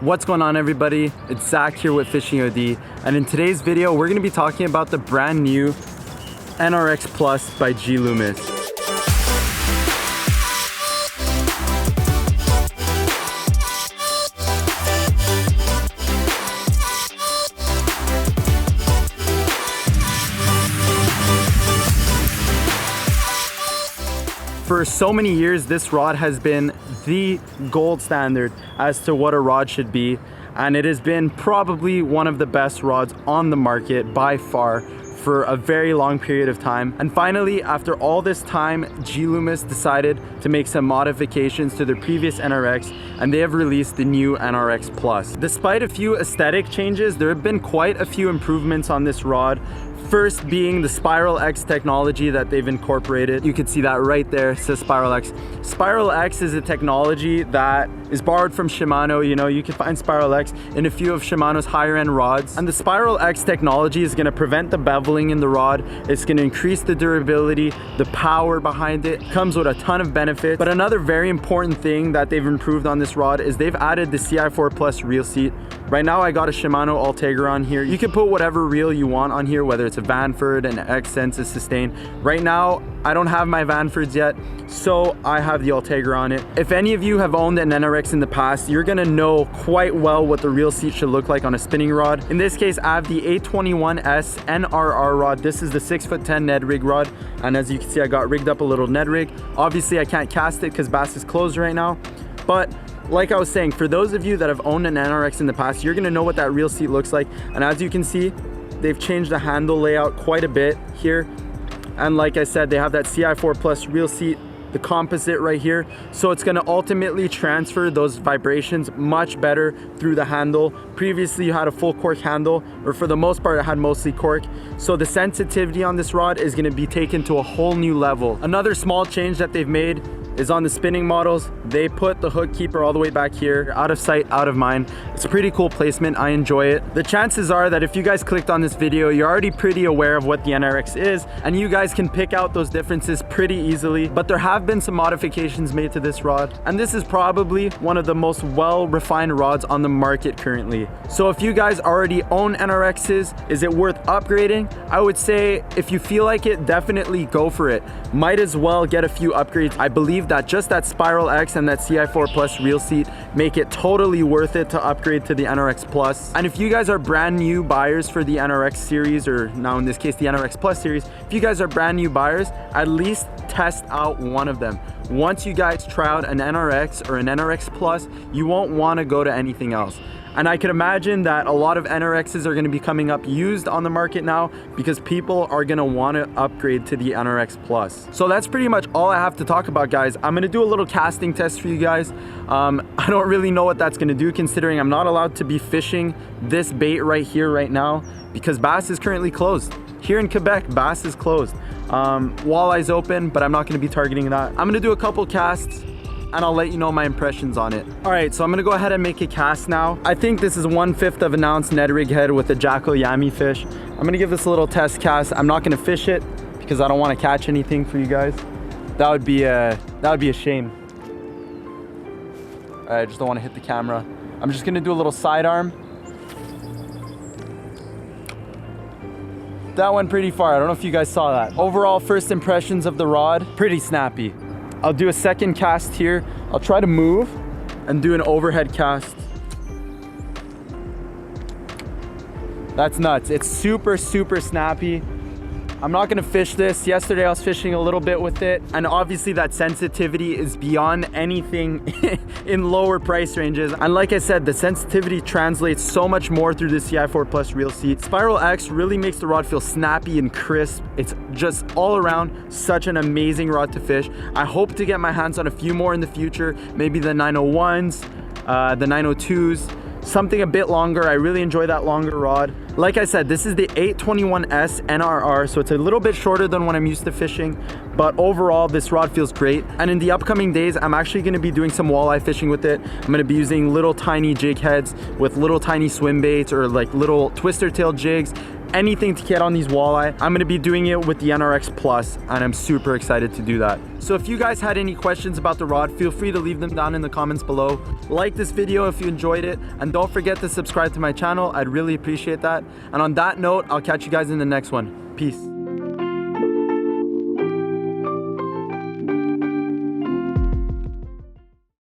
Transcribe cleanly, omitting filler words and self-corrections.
What's going on, everybody? It's Zach here with Fishing OD, and in today's video we're going to be talking about the brand new NRX Plus by G.Loomis. For so many years, this rod has been the gold standard as to what a rod should be, and it has been probably one of the best rods on the market by far for a very long period of time. And finally, after all this time, G.Loomis decided to make some modifications to their previous NRX, and they have released the new NRX Plus. Despite a few aesthetic changes, there have been quite a few improvements on this rod. First being the Spiral X technology that they've incorporated. You can see that right there, it says Spiral X. Spiral X is a technology that is borrowed from Shimano. You know, you can find Spiral X in a few of Shimano's higher end rods. And the Spiral X technology is gonna prevent the beveling in the rod. It's gonna increase the durability, the power behind it. Comes with a ton of benefits. But another very important thing that they've improved on this rod is they've added the CI4 Plus reel seat. Right now I got a Shimano Ultegra on here. You can put whatever reel you want on here, whether it's a Vanford, an X-Sense, a Sustain. Right now, I don't have my Vanfords yet, so I have the Ultegra on it. If any of you have owned an NRX in the past, you're gonna know quite well what the reel seat should look like on a spinning rod. In this case, I have the 821S NRR rod. This is the 6'10" Ned rig rod, and as you can see, I got rigged up a little Ned rig. Obviously, I can't cast it because bass is closed right now, but like I was saying, for those of you that have owned an NRX in the past, you're gonna know what that reel seat looks like. And as you can see, they've changed the handle layout quite a bit here. And like I said, they have that CI4 Plus reel seat, the composite right here. So it's gonna ultimately transfer those vibrations much better through the handle. Previously, you had a full cork handle, or for the most part, it had mostly cork. So the sensitivity on this rod is gonna be taken to a whole new level. Another small change that they've made is on the spinning models. They put the hook keeper all the way back here, out of sight, out of mind. It's a pretty cool placement, I enjoy it. The chances are that if you guys clicked on this video, you're already pretty aware of what the NRX is, and you guys can pick out those differences pretty easily. But there have been some modifications made to this rod, and this is probably one of the most well-refined rods on the market currently. So if you guys already own NRXs, is it worth upgrading? I would say if you feel like it, definitely go for it. Might as well get a few upgrades. I believe that just that Spiral X and that CI4 Plus reel seat make it totally worth it to upgrade to the NRX Plus. And if you guys are brand new buyers for the NRX series, or now in this case the NRX Plus series, if you guys are brand new buyers, at least test out one of them. Once you guys try out an NRX or an NRX Plus, you won't want to go to anything else. And I can imagine that a lot of NRXs are going to be coming up used on the market now because people are going to want to upgrade to the NRX Plus. So that's pretty much all I have to talk about, guys. I'm going to do a little casting test for you guys. I don't really know what that's going to do, considering I'm not allowed to be fishing this bait right here right now because bass is currently closed. Here in Quebec, bass is closed. Walleye's open, but I'm not going to be targeting that. I'm going to do a couple casts, and I'll let you know my impressions on it. All right, so I'm gonna go ahead and make a cast now. I think this is 1/5 of an ounce Ned rig head with a Jackal Yami fish. I'm gonna give this a little test cast. I'm not gonna fish it because I don't wanna catch anything for you guys. That would be a shame. All right, I just don't wanna hit the camera. I'm just gonna do a little sidearm. That went pretty far. I don't know if you guys saw that. Overall, first impressions of the rod, pretty snappy. I'll do a second cast here. I'll try to move and do an overhead cast. That's nuts. It's super, super snappy. I'm not gonna fish this. Yesterday I was fishing a little bit with it, and obviously that sensitivity is beyond anything in lower price ranges. And like I said, the sensitivity translates so much more through the CI4 Plus reel seat. Spiral X really makes the rod feel snappy and crisp. It's just all around such an amazing rod to fish. I hope to get my hands on a few more in the future, maybe the 901s, the 902s, something a bit longer. I really enjoy that longer rod. Like I said, this is the 821S NRR, so it's a little bit shorter than what I'm used to fishing, But overall, this rod feels great. And in the upcoming days, I'm actually gonna be doing some walleye fishing with it. I'm gonna be using little tiny jig heads with little tiny swim baits or like little twister tail jigs, anything to get on these walleye. I'm gonna be doing it with the NRX Plus, and I'm super excited to do that. So if you guys had any questions about the rod, feel free to leave them down in the comments below. Like this video if you enjoyed it, and don't forget to subscribe to my channel. I'd really appreciate that. And on that note, I'll catch you guys in the next one. Peace.